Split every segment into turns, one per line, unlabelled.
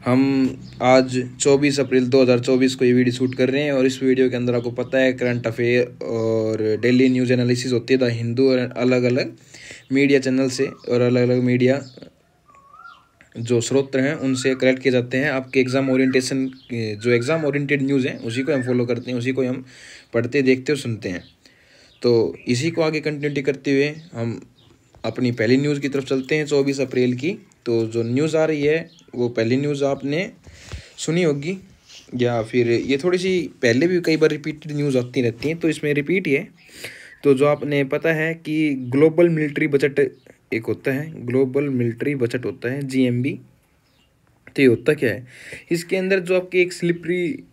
हम आज 24 अप्रैल 2024 को ये वीडियो शूट कर रहे हैं और इस वीडियो के अंदर आपको पता है करंट अफेयर और डेली न्यूज़ एनालिसिस होती है द हिंदू और अलग अलग मीडिया चैनल से और अलग अलग मीडिया जो स्रोत हैं उनसे कलेक्ट किए जाते हैं। आपके एग्ज़ाम ओरिएंटेशन जो एग्ज़ाम ओरिएंटेड न्यूज़ हैं उसी को हम फॉलो करते हैं, उसी को हम पढ़ते देखते और सुनते हैं। तो इसी को आगे कंटिन्यूटी करते हुए हम अपनी पहली न्यूज़ की तरफ चलते हैं 24 अप्रैल की। तो जो न्यूज़ आ रही है वो पहली न्यूज़ आपने सुनी होगी या फिर ये थोड़ी सी पहले भी कई बार रिपीटेड न्यूज़ आती रहती हैं, तो इसमें रिपीट ही है। तो जो आपने पता है कि ग्लोबल मिलिट्री बजट एक होता है, ग्लोबल मिलिट्री बजट होता है GMB। तो ये होता क्या है, इसके अंदर जो आपकी एक स्लिपरी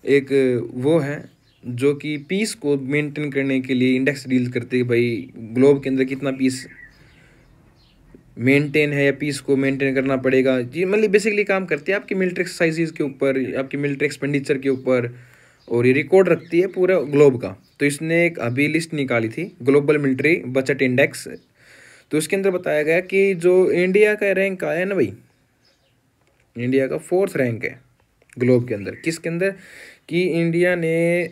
एक वो है जो कि पीस को मेंटेन करने के लिए इंडेक्स डील करते हैं। भाई ग्लोब के अंदर कितना पीस मेंटेन है या पीस को मेंटेन करना पड़ेगा, जी मतलब बेसिकली काम करती है आपकी मिलिट्री एक्सरसाइजेज के ऊपर, आपकी मिलिट्री एक्सपेंडिचर के ऊपर, और ये रिकॉर्ड रखती है पूरा ग्लोब का। तो इसने एक अभी लिस्ट निकाली थी ग्लोबल मिलिट्री बजट इंडेक्स। तो इसके अंदर बताया गया कि जो इंडिया का रैंक आया है ना भाई, इंडिया का 4th रैंक है ग्लोब के अंदर। किसके अंदर कि इंडिया ने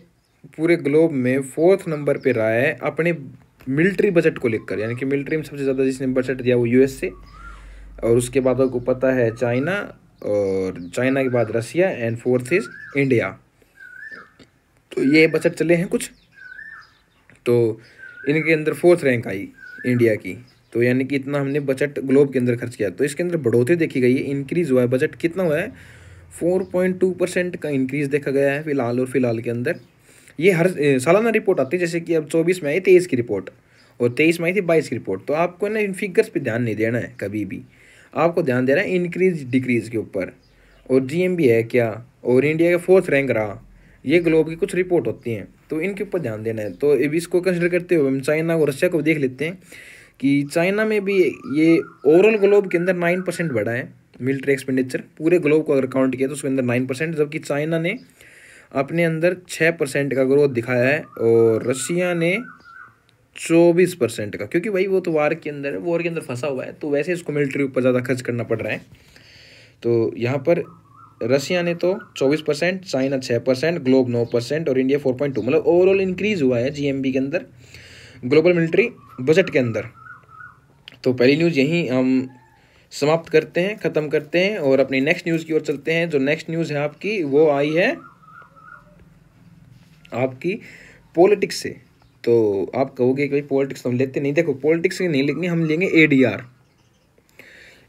पूरे ग्लोब में 4th नंबर पे रहा है अपने मिलिट्री बजट को लेकर, यानी कि मिलिट्री में सबसे ज़्यादा जिसने बजट दिया वो USA, और उसके बाद आपको पता है चाइना, और चाइना के बाद रसिया, एंड 4th इज इंडिया। तो ये बजट चले हैं कुछ, तो इनके अंदर 4th रैंक आई इंडिया की। तो यानी कि इतना हमने बजट ग्लोब के अंदर खर्च किया। तो इसके अंदर बढ़ोतरी देखी गई है, इंक्रीज हुआ है बजट। कितना हुआ है? 4.2% का इंक्रीज देखा गया है फिलहाल के अंदर। ये हर सालाना रिपोर्ट आती है, जैसे कि अब 24 में आई 23 की रिपोर्ट और 23 में आई थी 22 की रिपोर्ट। तो आपको ना इन फिगर्स पे ध्यान नहीं देना है कभी भी, आपको ध्यान देना है इंक्रीज डिक्रीज के ऊपर। और GMB है क्या, और इंडिया का 4th रैंक रहा, ये ग्लोब की कुछ रिपोर्ट होती हैं, तो इनके ऊपर ध्यान देना है। तो इसको कंसिडर करते हुए हम चाइना और रशिया को देख लेते हैं कि चाइना में भी ये ओवरऑल ग्लोब के अंदर 9% बढ़ा है मिलिट्री एक्सपेंडिचर। पूरे ग्लोब को अगर काउंट किया तो उसके अंदर 9%, जबकि चाइना ने अपने अंदर 6% का ग्रोथ दिखाया है और रशिया ने 24% का, क्योंकि भाई वो तो वॉर के अंदर फंसा हुआ है, तो वैसे इसको मिलिट्री ऊपर ज़्यादा खर्च करना पड़ रहा है। तो यहाँ पर रशिया ने तो 24%, चाइना 6%, ग्लोब 9% और इंडिया 4.2, मतलब ओवरऑल इंक्रीज हुआ है GMB के अंदर ग्लोबल मिलिट्री बजट के अंदर। तो पहली न्यूज़ यहीं हम समाप्त करते हैं, ख़त्म करते हैं और अपनी नेक्स्ट न्यूज़ की ओर चलते हैं। जो नेक्स्ट न्यूज़ है आपकी वो आई है आपकी पॉलिटिक्स से। तो आप कहोगे कि भाई पॉलिटिक्स हम लेते नहीं, देखो पॉलिटिक्स से नहीं लेंगे, हम लेंगे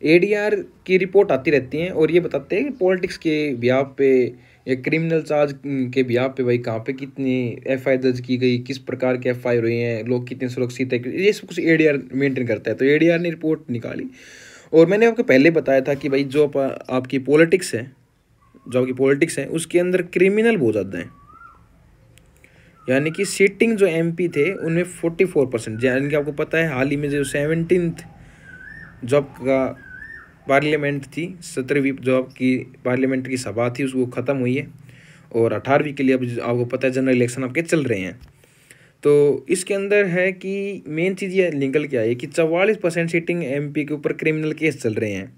ADR की रिपोर्ट आती रहती हैं और ये बताते हैं कि पॉलिटिक्स के ब्याह पे या क्रिमिनल चार्ज के ब्याह पे भाई कहाँ पे कितनी FI दर्ज की गई, किस प्रकार के FI हुई हैं, लोग कितने सुरक्षित है, ये सब कुछ ADR मेंटेन करता है। तो ADR ने रिपोर्ट निकाली और मैंने आपको पहले बताया था कि भाई जो आपकी पॉलिटिक्स है उसके अंदर क्रिमिनल बहुत ज़्यादा है। यानी कि सीटिंग जो MP थे उनमें 44%, यानी कि आपको पता है हाल ही में जो 17th जो आपका पार्लियामेंट थी, 17वीं जो आपकी पार्लियामेंट की सभा थी उसको ख़त्म हुई है और 18वीं के लिए अब आपको पता है जनरल इलेक्शन आपके चल रहे हैं। तो इसके अंदर है कि मेन चीज़ ये निकल के आई है कि 44% सीटिंग MP के ऊपर क्रिमिनल केस चल रहे हैं।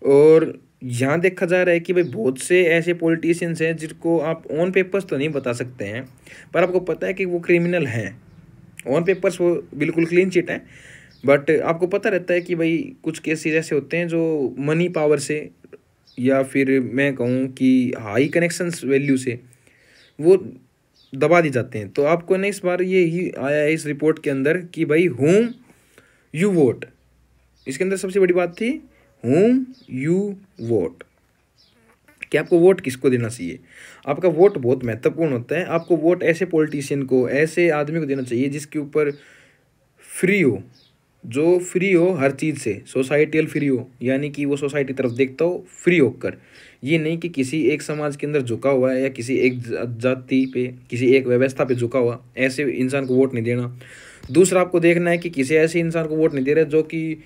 और यहाँ देखा जा रहा है कि भाई बहुत से ऐसे पॉलिटिशियंस हैं जिनको आप ऑन पेपर्स तो नहीं बता सकते हैं, पर आपको पता है कि वो क्रिमिनल हैं। ऑन पेपर्स वो बिल्कुल क्लीन चिट है, बट आपको पता रहता है कि भाई कुछ केसेस ऐसे होते हैं जो मनी पावर से या फिर मैं कहूँ कि हाई कनेक्शंस वैल्यू से वो दबा दी जाते हैं। तो आपको ना इस बार ये ही आया है इस रिपोर्ट के अंदर कि भाई whom you vote, इसके अंदर सबसे बड़ी बात थी whom you vote, कि आपको वोट किसको देना चाहिए। आपका वोट बहुत महत्वपूर्ण होता है। आपको वोट ऐसे पॉलिटिशियन को, ऐसे आदमी को देना चाहिए जिसके ऊपर फ्री हो, जो फ्री हो हर चीज़ से, सोसाइटियल फ्री हो, यानी कि वो सोसाइटी तरफ देखता हो फ्री होकर। ये नहीं कि किसी एक समाज के अंदर झुका हुआ है या किसी एक जाति पे, किसी एक व्यवस्था पे झुका हुआ, ऐसे इंसान को वोट नहीं देना। दूसरा आपको देखना है कि किसी ऐसे इंसान को वोट नहीं दे रहे जो कि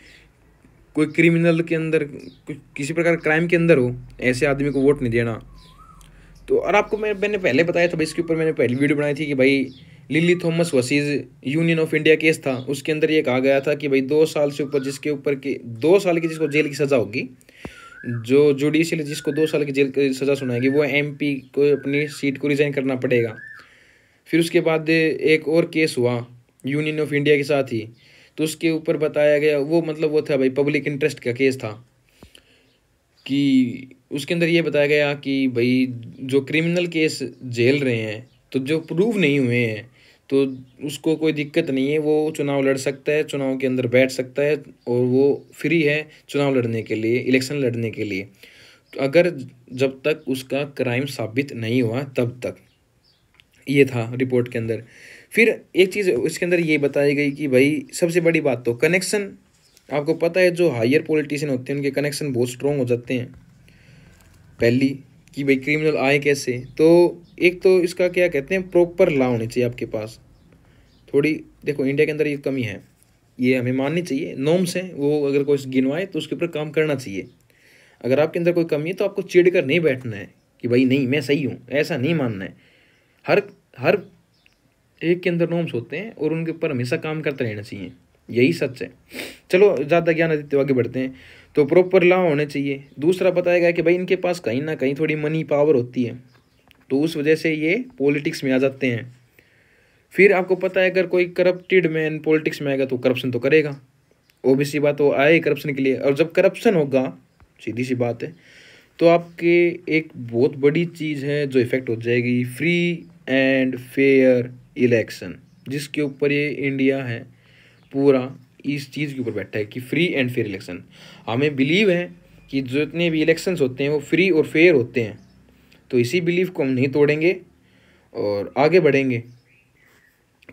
कोई क्रिमिनल के अंदर, किसी प्रकार क्राइम के अंदर हो, ऐसे आदमी को वोट नहीं देना। तो और आपको मैंने पहले बताया था भाई, इसके ऊपर मैंने पहली वीडियो बनाई थी कि भाई lily Thomas versus union of India case था। उसके अंदर ये कहा गया था कि भाई 2 साल से ऊपर जिसके ऊपर के 2 साल की जिसको जेल की सज़ा होगी जो जुडिशियल जिसको 2 साल की जेल की सज़ा सुनाएगी वो MP को अपनी सीट को रिज़ाइन करना पड़ेगा। फिर उसके बाद एक और केस हुआ यूनियन ऑफ इंडिया के साथ ही, तो उसके ऊपर बताया गया वो मतलब वो था भाई पब्लिक इंटरेस्ट का केस था कि उसके अंदर ये बताया गया कि भाई जो क्रिमिनल केस झेल रहे हैं तो जो प्रूव नहीं हुए हैं तो उसको कोई दिक्कत नहीं है, वो चुनाव लड़ सकता है, चुनाव के अंदर बैठ सकता है और वो फ्री है चुनाव लड़ने के लिए, इलेक्शन लड़ने के लिए। तो अगर जब तक उसका क्राइम साबित नहीं हुआ तब तक, ये था रिपोर्ट के अंदर। फिर एक चीज़ इसके अंदर ये बताई गई कि भाई सबसे बड़ी बात तो कनेक्शन, आपको पता है जो हायर पॉलिटिशियन होते हैं उनके कनेक्शन बहुत स्ट्रॉन्ग हो जाते हैं। पहली कि भाई क्रिमिनल आए कैसे, तो एक तो इसका क्या कहते हैं प्रॉपर लॉ होनी चाहिए आपके पास। थोड़ी देखो इंडिया के अंदर ये कमी है, ये हमें माननी चाहिए, नॉर्म्स हैं वो अगर कोई गिनवाए तो उसके ऊपर काम करना चाहिए। अगर आपके अंदर कोई कमी है तो आपको चिढ़ कर नहीं बैठना है कि भाई नहीं मैं सही हूँ, ऐसा नहीं मानना है। हर हर एक के अंदर नॉर्म्स होते हैं और उनके ऊपर हमेशा काम करते रहना चाहिए, यही सच है। चलो ज़्यादा ज्ञान देते हुए आगे बढ़ते हैं। तो प्रॉपर लॉ होने चाहिए। दूसरा बताया गया कि भाई इनके पास कहीं ना कहीं थोड़ी मनी पावर होती है, तो उस वजह से ये पॉलिटिक्स में आ जाते हैं। फिर आपको पता है अगर कोई करप्टेड मैन पॉलिटिक्स में आएगा तो करप्शन तो करेगा, ओबीसी बात वो आए करप्शन के लिए। और जब करप्शन होगा, सीधी सी बात है, तो आपके एक बहुत बड़ी चीज़ है जो इफ़ेक्ट हो जाएगी, फ्री एंड फेयर इलेक्शन, जिसके ऊपर ये इंडिया है पूरा इस चीज़ के ऊपर बैठा है कि फ्री एंड फेयर इलेक्शन। हमें बिलीव है कि जितने भी इलेक्शंस होते हैं वो फ्री और फेयर होते हैं, तो इसी बिलीव को हम नहीं तोड़ेंगे और आगे बढ़ेंगे।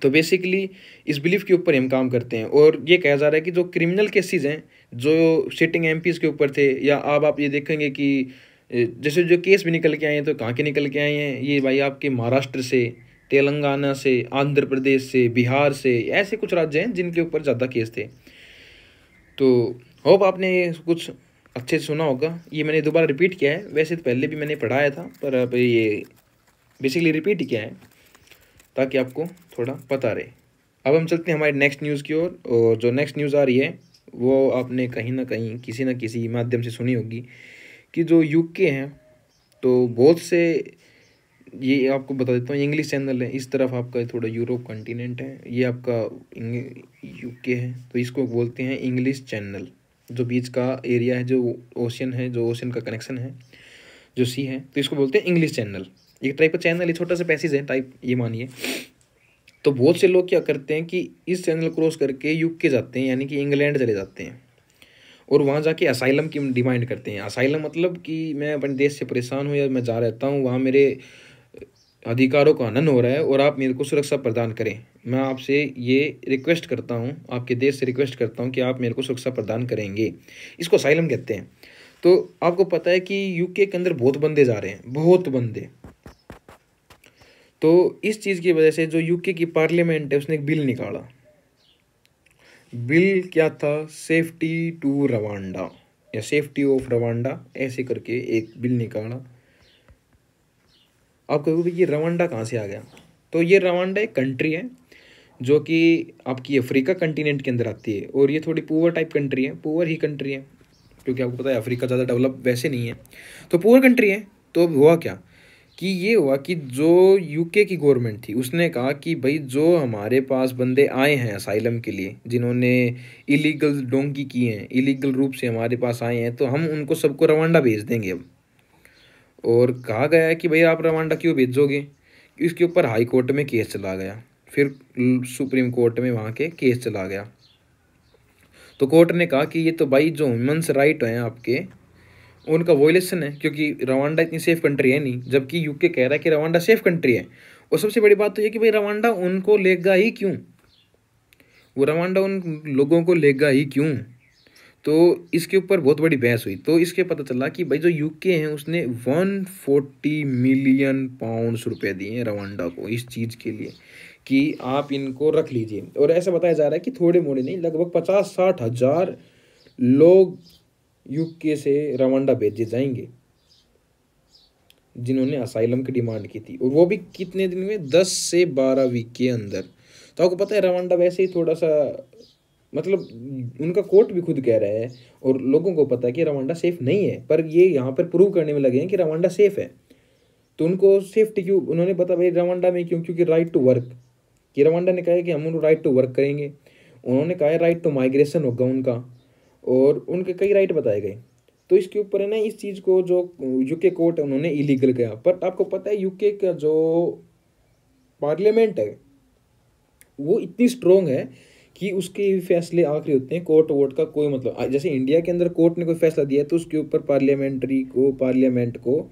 तो बेसिकली इस बिलीफ के ऊपर हम काम करते हैं। और ये कहा जा रहा है कि जो क्रिमिनल केसेस हैं जो सिटिंग MPs के ऊपर थे, या अब आप ये देखेंगे कि जैसे जो केस भी निकल के आए हैं तो कहाँ के निकल के आए हैं, ये भाई आपके महाराष्ट्र से, तेलंगाना से, आंध्र प्रदेश से, बिहार से, ऐसे कुछ राज्य हैं जिनके ऊपर ज़्यादा केस थे। तो होप आपने कुछ अच्छे से सुना होगा। ये मैंने दोबारा रिपीट किया है, वैसे तो पहले भी मैंने पढ़ाया था पर अब ये बेसिकली रिपीट ही किया है ताकि आपको थोड़ा पता रहे। अब हम चलते हैं हमारे नेक्स्ट न्यूज़ की ओर। और जो नेक्स्ट न्यूज़ आ रही है वो आपने कहीं ना कहीं किसी न किसी माध्यम से सुनी होगी कि जो UK हैं, तो बहुत से, ये आपको बता देता हूँ, इंग्लिश चैनल है, इस तरफ आपका थोड़ा यूरोप कंटिनेंट है, ये आपका UK है, तो इसको बोलते हैं इंग्लिश चैनल। जो बीच का एरिया है, जो ओशियन है, जो ओशियन का कनेक्शन है, जो सी है, तो इसको बोलते हैं इंग्लिश चैनल। एक टाइप का चैनल है, छोटा सा पैसेज है टाइप, ये मानिए। तो बहुत से लोग क्या करते हैं कि इस चैनल क्रॉस करके UK जाते हैं, यानी कि इंग्लैंड चले जाते हैं और वहाँ जाके असाइलम की डिमांड करते हैं। असाइलम मतलब कि मैं अपने देश से परेशान हूँ या मैं जा रहता हूँ, वहाँ मेरे अधिकारों का हनन हो रहा है और आप मेरे को सुरक्षा प्रदान करें। मैं आपसे ये रिक्वेस्ट करता हूँ, आपके देश से रिक्वेस्ट करता हूँ कि आप मेरे को सुरक्षा प्रदान करेंगे। इसको असाइलम कहते हैं। तो आपको पता है कि UK के अंदर बहुत बंदे जा रहे हैं, बहुत बंदे। तो इस चीज़ की वजह से जो UK की पार्लियामेंट है उसने एक बिल निकाला। बिल क्या था, सेफ्टी टू रवांडा या सेफ्टी ऑफ रवांडा, ऐसे करके एक बिल निकाला। आप कहोगे ये रवांडा कहाँ से आ गया, तो ये रवांडा एक कंट्री है जो कि आपकी अफ्रीका कंटिनेंट के अंदर आती है और ये थोड़ी पुअर टाइप कंट्री है, पुअर ही कंट्री है, क्योंकि आपको पता है अफ्रीका ज़्यादा डेवलप वैसे नहीं है, तो पुअर कंट्री है। तो हुआ क्या कि ये हुआ कि जो UK की गवर्नमेंट थी उसने कहा कि भाई जो हमारे पास बंदे आए हैं असाइलम के लिए, जिन्होंने इलीगल डोंकी की हैं, इलीगल रूप से हमारे पास आए हैं, तो हम उनको सबको रवांडा भेज देंगे अब। और कहा गया है कि भाई आप रवांडा क्यों भेजोगे, इसके ऊपर हाई कोर्ट में केस चला गया, फिर सुप्रीम कोर्ट में वहाँ के केस चला गया। तो कोर्ट ने कहा कि ये तो भाई जो ह्यूमन्स राइट हैं आपके, उनका वॉयलेशन है, क्योंकि रवांडा इतनी सेफ कंट्री है नहीं, जबकि UK कह रहा है कि रवांडा सेफ कंट्री है। और सबसे बड़ी बात तो ये कि भाई रवांडा उनको लेगा ही क्यों, वो रवांडा उन लोगों को लेगा ही क्यों। तो इसके ऊपर बहुत बड़ी बहस हुई। तो इसके पता चला कि भाई जो UK है उसने 140 मिलियन पाउंड्स रुपए दिए हैं रवांडा को इस चीज़ के लिए कि आप इनको रख लीजिए। और ऐसा बताया जा रहा है कि थोड़े मोड़े नहीं, लगभग 50-60 हज़ार लोग UK से रवांडा भेजे जाएंगे जिन्होंने असाइलम की डिमांड की थी, और वो भी कितने दिन में, 10 से 12 वीक के अंदर। तो आपको पता है रवांडा वैसे ही थोड़ा सा मतलब उनका कोर्ट भी खुद कह रहा है और लोगों को पता है कि रवांडा सेफ नहीं है, पर ये यहाँ पर प्रूव करने में लगे हैं कि रवांडा सेफ है। तो उनको सेफ्टी क्यों, उन्होंने बता भाई रवांडा में क्यों, क्योंकि राइट टू वर्क, कि रवांडा ने कहा है कि हम राइट टू वर्क करेंगे, उन्होंने कहा है राइट टू माइग्रेशन होगा उनका, और उनके कई राइट बताए गए। तो इसके ऊपर है ना, इस चीज़ को जो यूके कोर्ट है उन्होंने इलीगल किया। पर आपको पता है यूके का जो पार्लियामेंट है वो इतनी स्ट्रोंग है कि उसके फैसले आखिरी होते हैं, कोर्ट वोट का कोई मतलब, जैसे इंडिया के अंदर कोर्ट ने कोई फैसला दिया है तो उसके ऊपर पार्लियामेंट को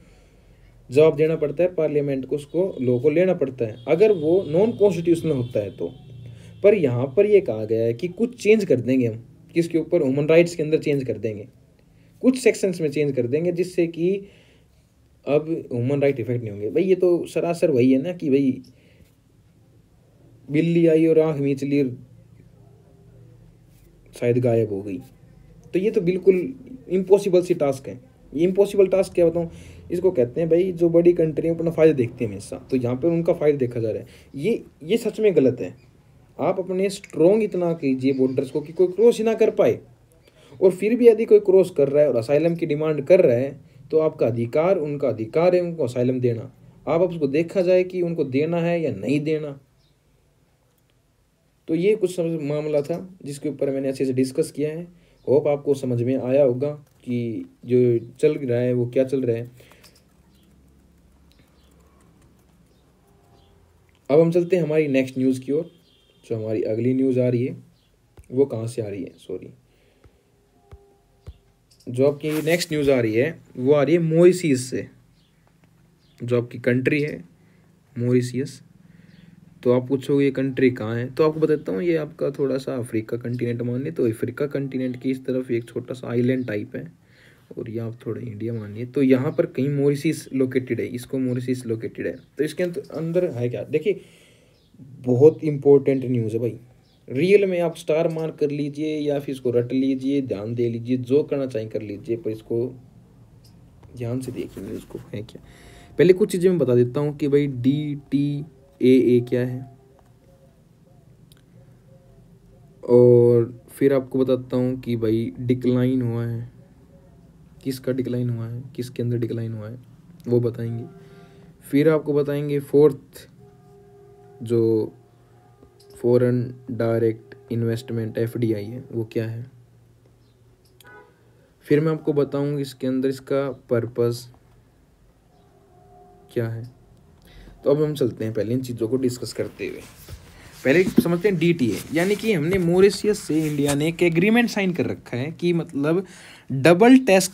जवाब देना पड़ता है, पार्लियामेंट को उसको लॉ को लेना पड़ता है अगर वो नॉन कॉन्स्टिट्यूशनल होता है तो। पर यहाँ पर ये कहा गया है कि कुछ चेंज कर देंगे हम, किसके ऊपर, ह्यूमन राइट्स के अंदर चेंज कर देंगे, कुछ सेक्शंस में चेंज कर देंगे, जिससे कि अब ह्यूमन राइट इफेक्ट नहीं होंगे। भाई ये तो सरासर वही है ना कि भाई बिल्ली आई और आँख मींच ली, शायद गायब हो गई। तो ये तो बिल्कुल इम्पॉसिबल सी टास्क है। ये इम्पॉसिबल टास्क क्या बताऊँ, इसको कहते हैं भाई जो बड़ी कंट्री अपना फ़ायदा देखती है हमेशा, तो यहाँ पर उनका फ़ायदा देखा जा रहा है। ये सच में गलत है। आप अपने स्ट्रॉन्ग इतना कीजिए बॉर्डर्स को कि कोई क्रॉस ही ना कर पाए, और फिर भी यदि कोई क्रॉस कर रहा है और असाइलम की डिमांड कर रहा है तो आपका अधिकार, उनका अधिकार है उनको असाइलम देना। आप उसको देखा जाए कि उनको देना है या नहीं देना। तो ये कुछ मामला था जिसके ऊपर मैंने अच्छे से डिस्कस किया है। होप आपको समझ में आया होगा कि जो चल रहा है वो क्या चल रहा है। अब हम चलते हैं हमारी नेक्स्ट न्यूज़ की ओर। जो हमारी अगली न्यूज़ आ रही है वो कहाँ से आ रही है, सॉरी, जो आपकी नेक्स्ट न्यूज़ आ रही है वो आ रही है मॉरिशस से, जो आपकी कंट्री है मॉरिशस। तो आप पूछोगे ये कंट्री कहाँ है, तो आपको बताता हूँ ये आपका थोड़ा सा अफ्रीका कंटिनेंट मान लिया, तो अफ्रीका कंटिनेंट की इस तरफ एक छोटा सा आइलैंड टाइप है, और ये आप थोड़ा इंडिया मानिए। तो यहाँ पर कहीं मॉरिशस लोकेटेड है, इसको मॉरिशस लोकेटेड है। तो इसके अंदर है क्या, देखिए बहुत इंपॉर्टेंट न्यूज़ है भाई। रियल में आप स्टार मार्क कर लीजिए या फिर इसको रट लीजिए, ध्यान दे लीजिए, जो करना चाहिए कर लीजिए, पर इसको ध्यान से देखिए न्यूज़ को है क्या। पहले कुछ चीज़ें मैं बता देता हूँ कि भाई DTAA क्या है, और फिर आपको बताता हूँ कि भाई डिक्लाइन हुआ है, किसका डिक्लाइन हुआ है, किसके अंदर डिक्लाइन हुआ है वो बताएंगे। फिर आपको बताएंगे फोर्थ जो फॉरेन डायरेक्ट इन्वेस्टमेंट FDI है वो क्या है। फिर मैं आपको बताऊंगी इसके अंदर इसका पर्पस क्या है। तो अब हम चलते हैं पहले इन चीज़ों को डिस्कस करते हुए। पहले समझते हैं DTA, यानी कि हमने मॉरिशस से इंडिया ने एक एग्रीमेंट साइन कर रखा है कि मतलब डबल टैक्स,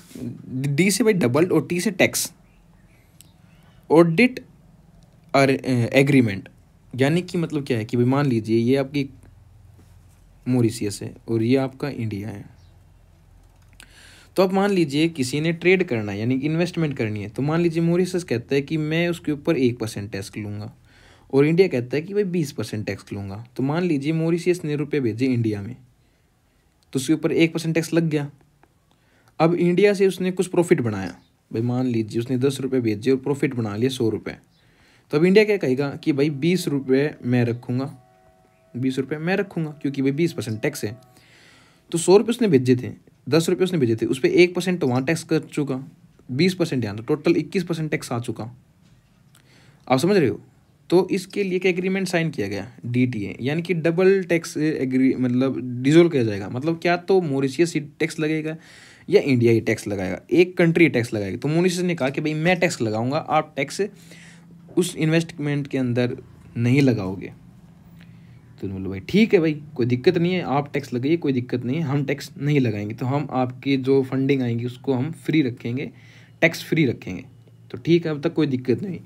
D से भाई डबल और T से टैक्स, ऑडिट एग्रीमेंट। यानी कि मतलब क्या है कि भाई मान लीजिए ये आपकी मॉरिशस है और ये आपका इंडिया है, तो आप मान लीजिए किसी ने ट्रेड करना है यानी कि इन्वेस्टमेंट करनी है, तो मान लीजिए मॉरिशस कहता है कि मैं उसके ऊपर 1% टैक्स लूँगा और इंडिया कहता है कि भाई 20% टैक्स लूँगा। तो मान लीजिए मॉरिशस ने रुपये भेजे इंडिया में, तो उसके ऊपर 1% टैक्स लग गया। अब इंडिया से उसने कुछ प्रॉफिट बनाया, भाई मान लीजिए उसने 10 रुपये भेजे और प्रॉफिट बना लिया 100 रुपये। तो अब इंडिया क्या कहेगा कि भाई 20 रुपये मैं रखूँगा, 20 रुपये मैं रखूँगा क्योंकि भाई 20% टैक्स है। तो 100 रुपये उसने भेजे थे, 10 रुपये उसने भेजे थे, उस पर 1% तो वहाँ टैक्स कर चुका, 20% यहाँ, तो टोटल 21% टैक्स आ चुका। आप समझ रहे हो। तो इसके लिए एक एग्रीमेंट साइन किया गया DTA, यानी कि डबल टैक्स मतलब डिजोल्व किया जाएगा। मतलब क्या, तो मॉरिशस ही टैक्स लगेगा या इंडिया ही टैक्स लगाएगा, एक कंट्री टैक्स लगाएगी। तो मॉरिशस ने कहा कि भाई मैं टैक्स लगाऊंगा, आप टैक्स उस इन्वेस्टमेंट के अंदर नहीं लगाओगे। तो बोलो भाई ठीक है भाई, कोई दिक्कत नहीं है, आप टैक्स लगाइए, कोई दिक्कत नहीं है, हम टैक्स नहीं लगाएंगे। तो हम आपकी जो फंडिंग आएंगी उसको हम फ्री रखेंगे, टैक्स फ्री रखेंगे। तो ठीक है, अब तक कोई दिक्कत नहीं।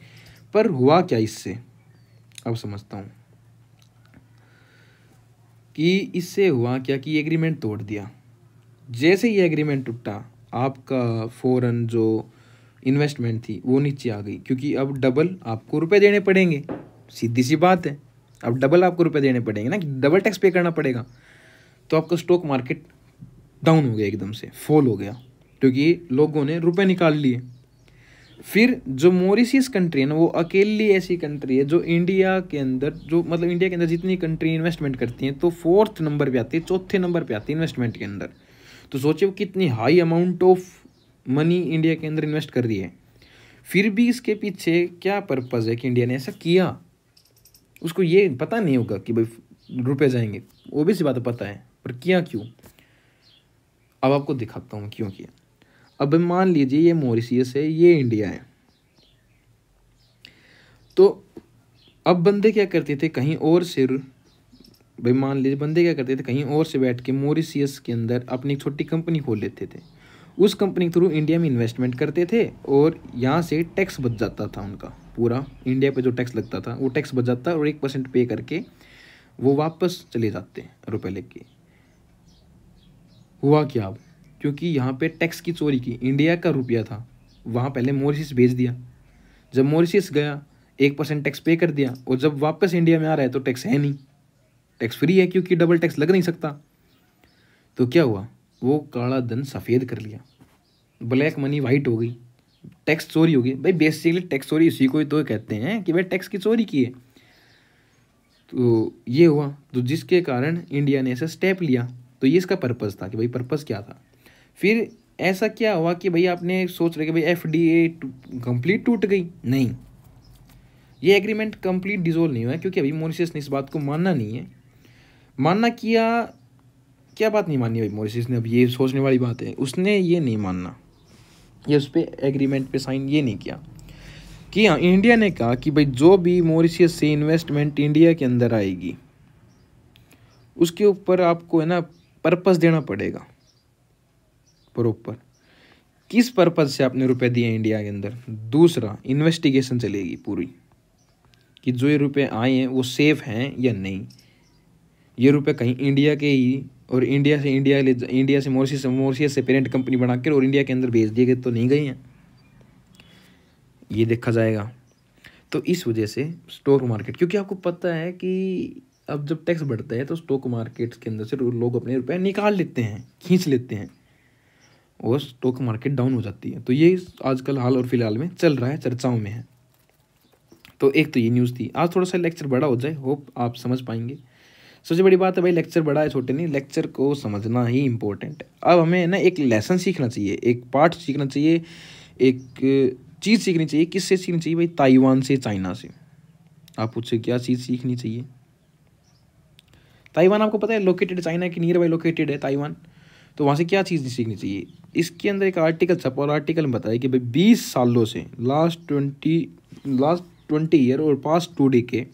पर हुआ क्या इससे, अब समझता हूँ कि इससे हुआ क्या कि एग्रीमेंट तोड़ दिया। जैसे ही एग्रीमेंट टूटा, आपका फॉरेन जो इन्वेस्टमेंट थी वो नीचे आ गई, क्योंकि अब डबल आपको रुपए देने पड़ेंगे, सीधी सी बात है। अब डबल आपको रुपए देने पड़ेंगे ना, कि डबल टैक्स पे करना पड़ेगा। तो आपका स्टॉक मार्केट डाउन हो गया, एकदम से फॉल हो गया, क्योंकि लोगों ने रुपए निकाल लिए। फिर जो मॉरिशियस कंट्री है ना, वो अकेली ऐसी कंट्री है जो इंडिया के अंदर, जो मतलब इंडिया के अंदर जितनी कंट्री इन्वेस्टमेंट करती हैं तो 4th नंबर पे आती है, 4थे नंबर पे आती है इन्वेस्टमेंट के अंदर। तो सोचिए वो कितनी high amount of money India के अंदर इन्वेस्ट कर रही है। फिर भी इसके पीछे क्या पर्पज़ है कि इंडिया ने ऐसा किया, उसको ये पता नहीं होगा कि भाई रुपए जाएंगे, वो भी सी बात पता है, पर किया क्यों। अब आपको दिखाता हूँ क्यों किया। अब मान लीजिए ये मॉरिशियस है, ये इंडिया है, तो अब बंदे क्या करते थे कहीं और से, भाई मान लीजिए बंदे क्या करते थे कहीं और से बैठ के मॉरिशियस के अंदर अपनी एक छोटी कंपनी खोल लेते थे, उस कंपनी के थ्रू इंडिया में इन्वेस्टमेंट करते थे और यहाँ से टैक्स बच जाता था उनका, पूरा इंडिया पे जो टैक्स लगता था वो टैक्स बच जाता और 1% पे करके वो वापस चले जाते रुपए लेके। हुआ क्या अब, क्योंकि यहाँ पे टैक्स की चोरी की, इंडिया का रुपया था वहाँ पहले मॉरिशियस भेज दिया, जब मॉरिशियस गया 1% टैक्स पे कर दिया, और जब वापस इंडिया में आ रहा है तो टैक्स है नहीं, टैक्स फ्री है क्योंकि डबल टैक्स लग नहीं सकता। तो क्या हुआ, वो काला धन सफ़ेद कर लिया, ब्लैक मनी वाइट हो गई, टैक्स चोरी हो गई। भाई बेसिकली टैक्स चोरी इसी को तो कहते हैं कि भाई टैक्स की चोरी की है। तो ये हुआ, तो जिसके कारण इंडिया ने ऐसा स्टेप लिया। तो ये इसका पर्पज़ था कि भाई पर्पज़ क्या था। फिर ऐसा क्या हुआ कि भाई आपने सोच रहे कि भाई FTA कंप्लीट टूट गई, नहीं, ये एग्रीमेंट कंप्लीट डिसॉल्व नहीं हुआ क्योंकि अभी मॉरिशस ने इस बात को मानना नहीं है। मानना क्या बात नहीं मानी भाई मॉरिशस ने, अब ये सोचने वाली बात है, उसने ये नहीं मानना, ये उस पर एग्रीमेंट पे साइन ये नहीं किया कि हाँ, इंडिया ने कहा कि भाई जो भी मॉरिशस से इन्वेस्टमेंट इंडिया के अंदर आएगी उसके ऊपर आपको है ना पर्पस देना पड़ेगा प्रॉपर, किस पर्पज से आपने रुपए दिए इंडिया के अंदर। दूसरा, इन्वेस्टिगेशन चलेगी पूरी कि जो ये रुपए आए हैं वो सेफ हैं या नहीं, ये रुपए कहीं इंडिया के ही और इंडिया से मॉरिशस से पेरेंट कंपनी बनाकर और इंडिया के अंदर भेज दिए गए तो नहीं गए हैं, ये देखा जाएगा। तो इस वजह से स्टॉक मार्केट, क्योंकि आपको पता है कि अब जब टैक्स बढ़ता है तो स्टॉक मार्केट के अंदर से लोग अपने रुपए निकाल लेते हैं, खींच लेते हैं और स्टॉक मार्केट डाउन हो जाती है। तो ये आजकल हाल और फिलहाल में चल रहा है, चर्चाओं में है। तो एक तो ये न्यूज़ थी। आज थोड़ा सा लेक्चर बड़ा हो जाए, होप आप समझ पाएंगे। सबसे बड़ी बात है भाई लेक्चर बड़ा है छोटे नहीं, लेक्चर को समझना ही इम्पोर्टेंट है। अब हमें ना एक लेसन सीखना चाहिए, एक पार्ट सीखना चाहिए, एक चीज़ सीखनी चाहिए। किससे सीखनी चाहिए भाई? ताइवान से, चाइना से। आप पूछे क्या चीज़ सीखनी चाहिए? ताइवान आपको पता है लोकेटेड चाइना के नियर बाई लोकेटेड है ताइवान, तो वहाँ से क्या चीज़ सीखनी चाहिए? इसके अंदर एक आर्टिकल छपा और आर्टिकल में बताया कि भाई 20 सालों से लास्ट 20 ईयर और पास्ट 2 डेकेड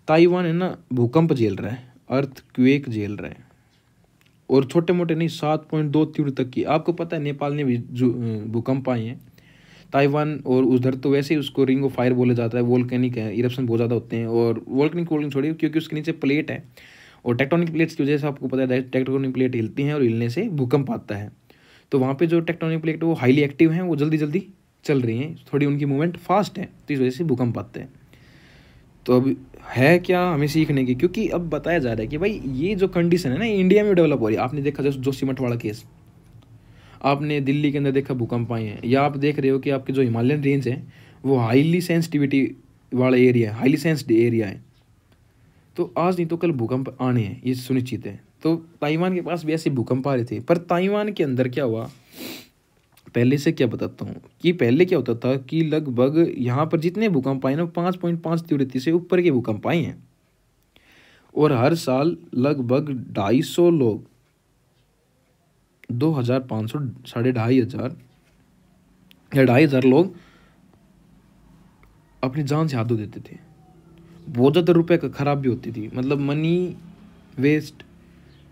ताइवान है ना भूकंप झेल रहा है, अर्थक्वेक झेल रहा है, और छोटे मोटे नहीं 7.2 तीव्र तक की। आपको पता है नेपाल में भी भूकंप आए हैं। ताइवान और उधर तो वैसे ही उसको रिंग ऑफ फायर बोला जाता है, वोल्केनिक है, इरप्शन बहुत ज़्यादा होते हैं। और वोल्केनिक छोड़िए क्योंकि उसके नीचे प्लेट है, और टेक्टोनिक प्लेट्स की वजह से आपको पता है टेक्टोनिक प्लेट हिलती हैं और हिलने से भूकंप आता है। तो वहाँ पे जो टेक्टोनिक प्लेट वो हाईली एक्टिव हैं, वो जल्दी जल्दी चल रही हैं, थोड़ी उनकी मूवमेंट फास्ट है, तो इस वजह से भूकंप आते हैं। तो अब है क्या हमें सीखने की, क्योंकि अब बताया जा रहा है कि भाई ये जो कंडीशन है ना इंडिया में डेवलप हो रही है। आपने देखा जो सीमेंट वाला केस, आपने दिल्ली के अंदर देखा भूकंप आए हैं, या आप देख रहे हो कि आपके जो हिमालयन रेंज है वो हाईली सेंसिटिविटी वाला एरिया है, हाईली सेंसिटिव एरिया है। तो आज नहीं तो कल भूकंप आने हैं, ये सुनिश्चित है। तो ताइवान के पास भी ऐसे भूकंप आ रहे थे, पर ताइवान के अंदर क्या हुआ पहले से क्या बताता हूँ कि पहले क्या होता था कि लगभग यहाँ पर जितने भूकंप आए ना 5.5 तीव्रता से ऊपर के भूकंप आए हैं, और हर साल लगभग 250 लोग 2500 2500 या 2500 लोग अपनी जान से हाथ धो देते थे। बहुत ज़्यादा रुपये का खराब भी होती थी, मतलब money waste,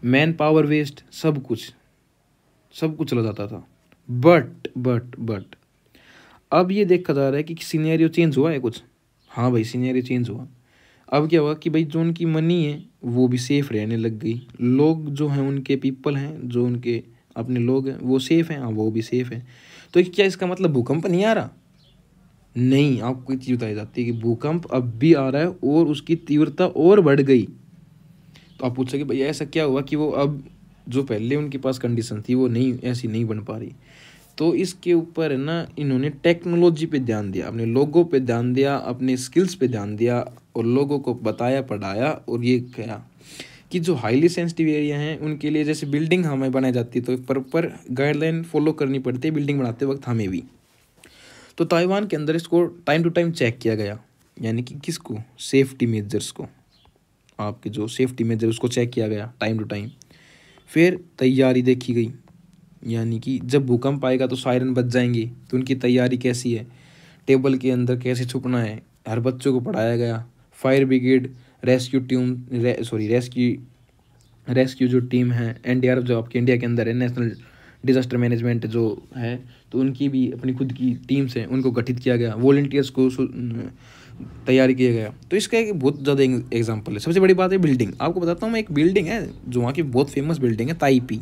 manpower waste, सब कुछ चला जाता था। बट अब ये देखा जा रहा है कि सिनेरियो चेंज हुआ है कुछ। हाँ भाई सिनेरियो चेंज हुआ। अब क्या हुआ कि भाई जो उनकी मनी है वो भी सेफ रहने लग गई, लोग जो हैं उनके पीपल हैं, जो उनके अपने लोग हैं वो सेफ हैं, हाँ वो भी सेफ हैं। तो क्या इसका मतलब भूकंप नहीं आ रहा? नहीं, आपको एक चीज़ बताई जाती है कि भूकंप अब भी आ रहा है और उसकी तीव्रता और बढ़ गई। तो आप पूछ सके भैया ऐसा क्या हुआ कि वो अब जो पहले उनके पास कंडीशन थी वो नहीं ऐसी नहीं बन पा रही। तो इसके ऊपर है ना इन्होंने टेक्नोलॉजी पे ध्यान दिया, अपने लोगों पे ध्यान दिया, अपने स्किल्स पे ध्यान दिया और लोगों को बताया पढ़ाया। और ये क्या कि जो हाईली सेंसिटिव एरिया हैं उनके लिए जैसे बिल्डिंग हमें बनाई जाती है तो एक प्रॉपर गाइडलाइन फॉलो करनी पड़ती है बिल्डिंग बनाते वक्त हमें भी। तो ताइवान के अंदर इसको टाइम टू टाइम चेक किया गया, यानी कि किसको, सेफ्टी मेजर्स को, आपके जो सेफ्टी मेजर उसको चेक किया गया टाइम टू टाइम। फिर तैयारी देखी गई, यानी कि जब भूकंप आएगा तो सायरन बज जाएंगे, तो उनकी तैयारी कैसी है, टेबल के अंदर कैसे छुपना है, हर बच्चों को पढ़ाया गया। Fire brigade, rescue team, rescue जो टीम है, एनडीआरएफ जो आपके इंडिया के अंदर है, नेशनल डिजास्टर मैनेजमेंट जो है, तो उनकी भी अपनी खुद की टीम्स हैं, उनको गठित किया गया। वॉलंटियर्स को तैयारी किया गया। तो इसका एक बहुत ज़्यादा एग्जांपल है। सबसे बड़ी बात है बिल्डिंग। आपको बताता हूँ मैं, एक बिल्डिंग है जो वहाँ की बहुत फेमस बिल्डिंग है, ताइपी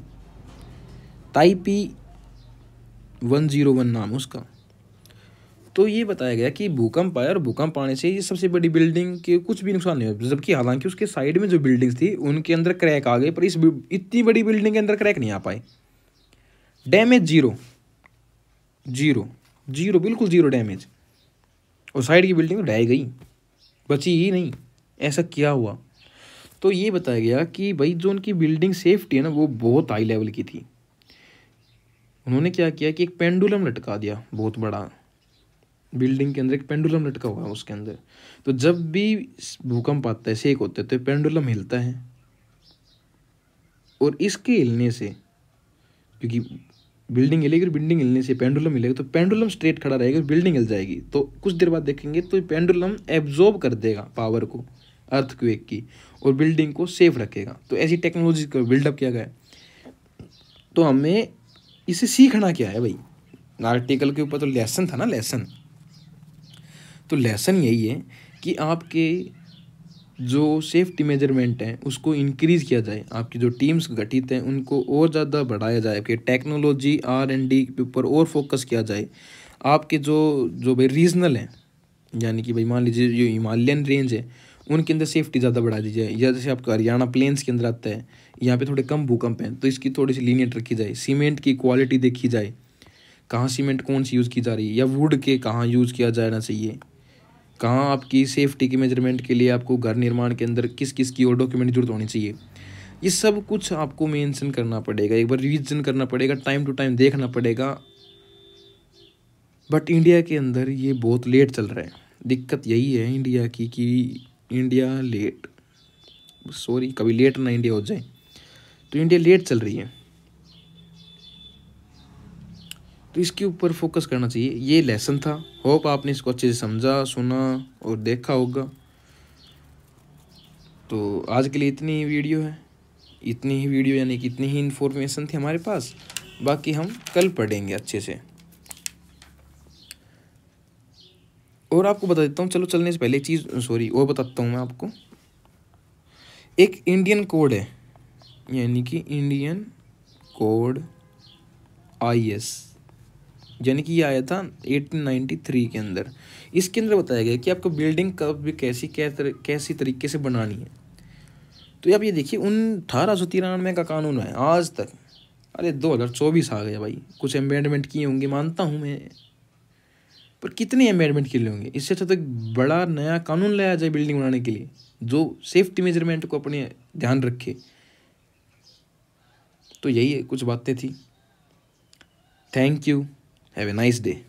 101 नाम उसका। तो ये बताया गया कि भूकंप आया और भूकंप आने से ये सबसे बड़ी बिल्डिंग के कुछ भी नुकसान नहीं हुआ, जबकि हालांकि उसके साइड में जो बिल्डिंग्स थी उनके अंदर क्रैक आ गए, पर इस इतनी बड़ी बिल्डिंग के अंदर क्रैक नहीं आ पाए। डैमेज जीरो, जीरो जीरो, बिल्कुल जीरो डैमेज। और साइड की बिल्डिंग ढह गई, बची ही नहीं। ऐसा क्या हुआ? तो ये बताया गया कि भाई जो उनकी बिल्डिंग सेफ्टी है ना वो बहुत हाई लेवल की थी। उन्होंने क्या किया कि एक पेंडुलम लटका दिया बहुत बड़ा, बिल्डिंग के अंदर एक पेंडुलम लटका हुआ है उसके अंदर। तो जब भी भूकंप आता है, सेक होता है, तो पेंडुलम हिलता है और इसके हिलने से, क्योंकि बिल्डिंग हिलेगी और बिल्डिंग हिलने से पेंडुलम हिलेगा, तो पेंडुलम स्ट्रेट खड़ा रहेगा और बिल्डिंग हिल जाएगी। तो कुछ देर बाद देखेंगे तो पेंडुलम एब्जॉर्ब कर देगा पावर को, अर्थक्वेक की, और बिल्डिंग को सेफ रखेगा। तो ऐसी टेक्नोलॉजी का बिल्डअप किया गया। तो हमें इसे सीखना क्या है भाई? आर्टिकल के ऊपर तो लेसन था ना, लेसन। तो लेसन यही है कि आपके जो सेफ्टी मेजरमेंट हैं उसको इंक्रीज़ किया जाए, आपकी जो टीम्स गठित हैं उनको और ज़्यादा बढ़ाया जाए, कि टेक्नोलॉजी R&D के ऊपर और फोकस किया जाए। आपके जो जो भाई रीजनल हैं, यानी कि भाई मान लीजिए जो हिमालयन रेंज है उनके अंदर सेफ्टी ज़्यादा बढ़ा दी जाए, या जैसे आपका हरियाणा प्लेन्स के अंदर आता है, यहाँ पे थोड़े कम भूकंप हैं तो इसकी थोड़ी सी लीनियंट रखी जाए। सीमेंट की क्वालिटी देखी जाए, कहाँ सीमेंट कौन सी यूज़ की जा रही है, या वुड के कहाँ यूज़ किया जाना चाहिए, कहाँ आपकी सेफ्टी की मेजरमेंट के लिए आपको घर निर्माण के अंदर किस किस की और डॉक्यूमेंट जरूरत होनी चाहिए। ये सब कुछ आपको मेंशन करना पड़ेगा, एक बार रिवीजन करना पड़ेगा, टाइम टू टाइम देखना पड़ेगा। बट इंडिया के अंदर ये बहुत लेट चल रहा है। दिक्कत यही है इंडिया की कि इंडिया लेट, सॉरी कभी लेट ना इंडिया हो जाए, तो इंडिया लेट चल रही है। तो इसके ऊपर फोकस करना चाहिए। ये लेसन था, होप आपने इसको अच्छे से समझा, सुना और देखा होगा। तो आज के लिए इतनी ही वीडियो है, इतनी ही वीडियो यानी कि इतनी ही इन्फॉर्मेशन थी हमारे पास। बाकी हम कल पढ़ेंगे अच्छे से। और आपको बता देता हूँ, चलो चलने से पहले एक चीज़, सॉरी और बताता हूँ मैं आपको। एक इंडियन कोड है, यानी कि इंडियन कोड IS, यानी कि ये आया था 1893 के अंदर। इसके अंदर बताया गया कि आपको बिल्डिंग कब भी कैसी तरीके से बनानी है। तो आप ये देखिए, 1893 का कानून है आज तक, अरे 2024 आ गया भाई। कुछ अमेंडमेंट किए होंगे मानता हूँ मैं, पर कितने अमेंडमेंट किए होंगे? इससे अच्छा तो एक बड़ा नया कानून लाया जाए बिल्डिंग बनाने के लिए, जो सेफ्टी मेजरमेंट को अपने ध्यान रखे। तो यही है, कुछ बातें थी। Thank you, have a nice day.